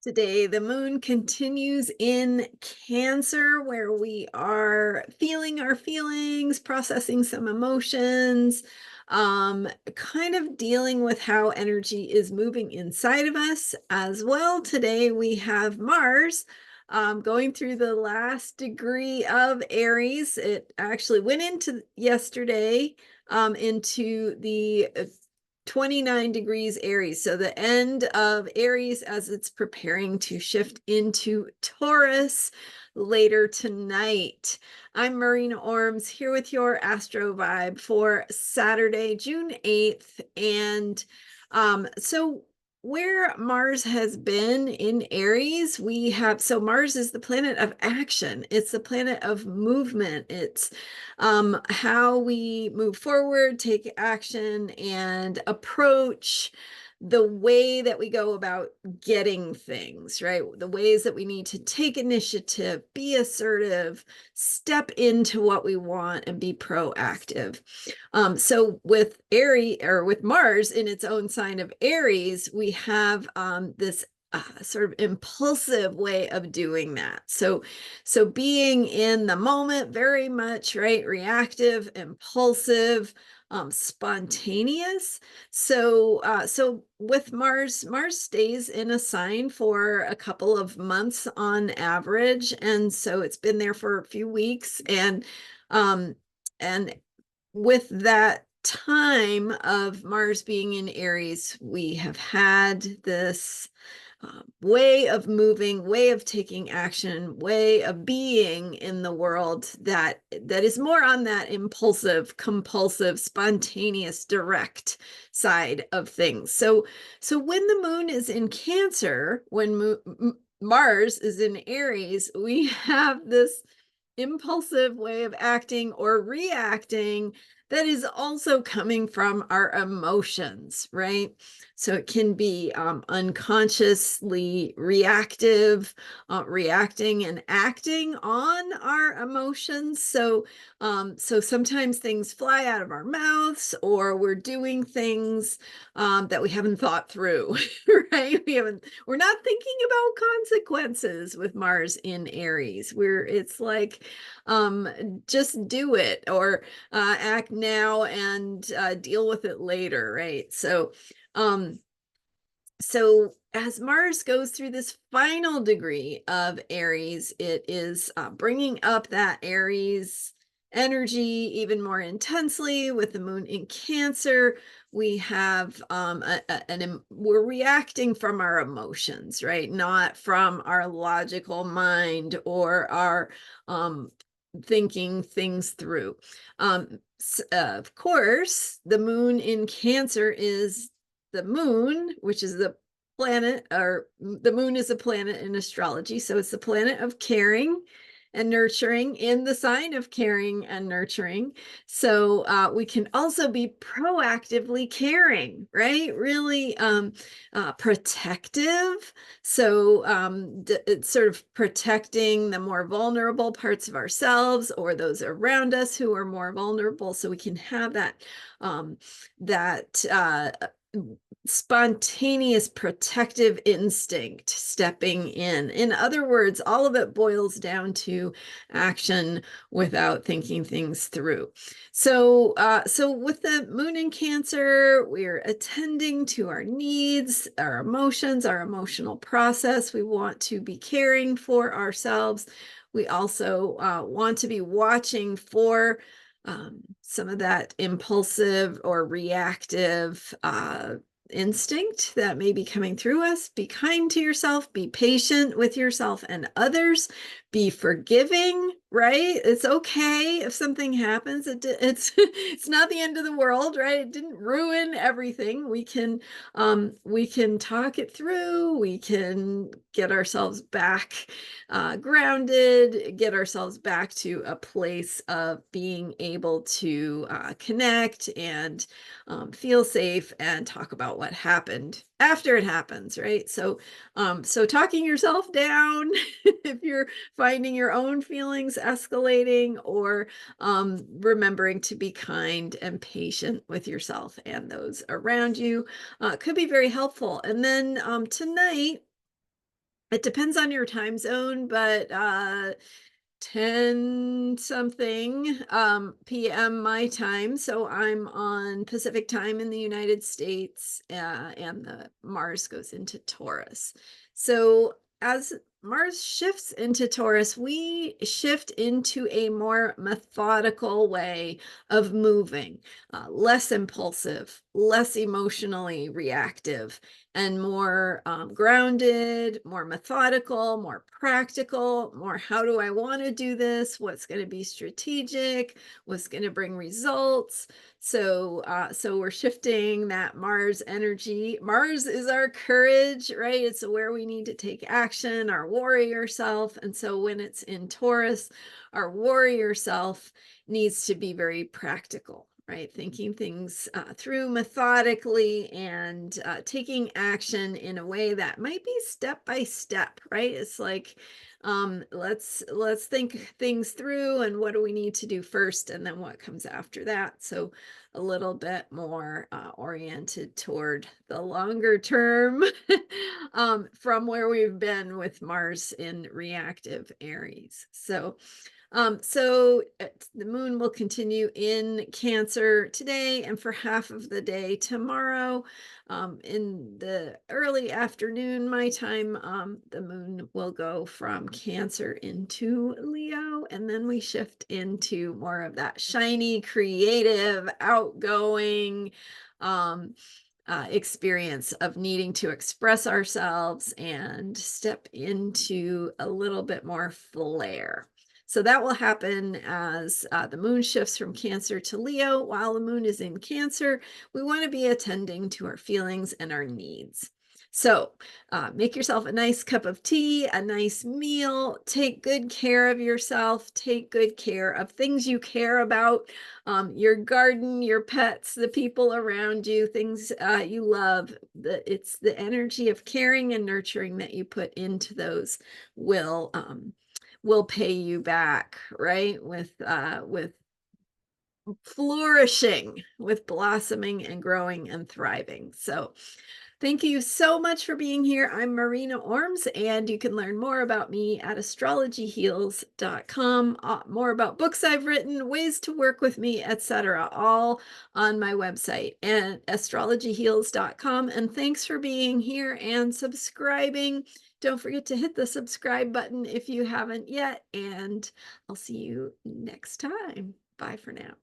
Today, the moon continues in Cancer, where we are feeling our feelings, processing some emotions, kind of dealing with how energy is moving inside of us as well. Today, we have Mars going through the last degree of Aries. It actually went into yesterday into the 29 degrees Aries. So the end of Aries as it's preparing to shift into Taurus later tonight. I'm Marina Orms here with your Astro Vibe for Saturday, June 8th. And so where Mars has been in Aries, so Mars is the planet of action. It's the planet of movement. It's how we move forward, take action, and approach the way that we go about getting things, right? The ways that we need to take initiative, be assertive, step into what we want, and be proactive. So with Aries, or with Mars in its own sign of Aries, we have this sort of impulsive way of doing that. So being in the moment, very much, right? Reactive, impulsive, spontaneous. So with Mars stays in a sign for a couple of months on average, and so it's been there for a few weeks, and with that time of Mars being in Aries, we have had this way of moving, way of taking action, way of being in the world that is more on that impulsive, compulsive, spontaneous, direct side of things. So when the moon is in Cancer, when Mars is in Aries, we have this impulsive way of acting or reacting that is also coming from our emotions, right? So it can be unconsciously reactive, reacting and acting on our emotions. So sometimes things fly out of our mouths, or we're doing things that we haven't thought through, right? We're not thinking about consequences with Mars in Aries. It's like, just do it, or act now and deal with it later, right? So as Mars goes through this final degree of Aries, it is bringing up that Aries energy even more intensely. With the moon in Cancer, we have we're reacting from our emotions, right? Not from our logical mind or our thinking things through. Of course, the moon in Cancer is the moon, which is the planet, or the moon is a planet in astrology. So it's the planet of caring and nurturing in the sign of caring and nurturing. So we can also be proactively caring, right? Really protective. So it's sort of protecting the more vulnerable parts of ourselves or those around us who are more vulnerable. So we can have that spontaneous protective instinct stepping in. In other words, all of it boils down to action without thinking things through. So with the moon in Cancer, we're attending to our needs, our emotions, our emotional process. We want to be caring for ourselves. We also want to be watching for some of that impulsive or reactive instinct that may be coming through us. Be kind to yourself, be patient with yourself and others, be forgiving, right? It's okay if something happens. It's not the end of the world, right? It didn't ruin everything. We can talk it through. We can get ourselves back grounded, get ourselves back to a place of being able to connect and feel safe and talk about what happened after it happens, right? So talking yourself down if you're finding your own feelings escalating, or remembering to be kind and patient with yourself and those around you could be very helpful. And then tonight, It depends on your time zone, but 10 something PM my time. So I'm on Pacific time in the United States, and the Mars goes into Taurus. So as Mars shifts into Taurus, we shift into a more methodical way of moving, less impulsive, less emotionally reactive, and more grounded, more methodical, more practical, more how do I want to do this? What's going to be strategic? What's going to bring results? So we're shifting that Mars energy. Mars is our courage, right? It's where we need to take action, our warrior self. And so when it's in Taurus, our warrior self needs to be very practical, right? Thinking things through methodically, and taking action in a way that might be step by step, right? It's like, let's think things through, and what do we need to do first, and then what comes after that. So a little bit more oriented toward the longer term from where we've been with Mars in reactive Aries. So the moon will continue in Cancer today and for half of the day tomorrow. In the early afternoon, my time, the moon will go from Cancer into Leo, and then we shift into more of that shiny, creative, outgoing, experience of needing to express ourselves and step into a little bit more flair. So that will happen as the moon shifts from Cancer to Leo. While the moon is in Cancer, we want to be attending to our feelings and our needs. So make yourself a nice cup of tea, a nice meal, take good care of yourself, take good care of things you care about, your garden, your pets, the people around you, things you love. It's the energy of caring and nurturing that you put into those will pay you back, right? With flourishing, with blossoming and growing and thriving. So thank you so much for being here. I'm Marina Orms, and you can learn more about me at astrologyheals.com, more about books I've written, ways to work with me, etc., all on my website and astrologyheals.com. And thanks for being here and subscribing. Don't forget to hit the subscribe button if you haven't yet, and I'll see you next time. Bye for now.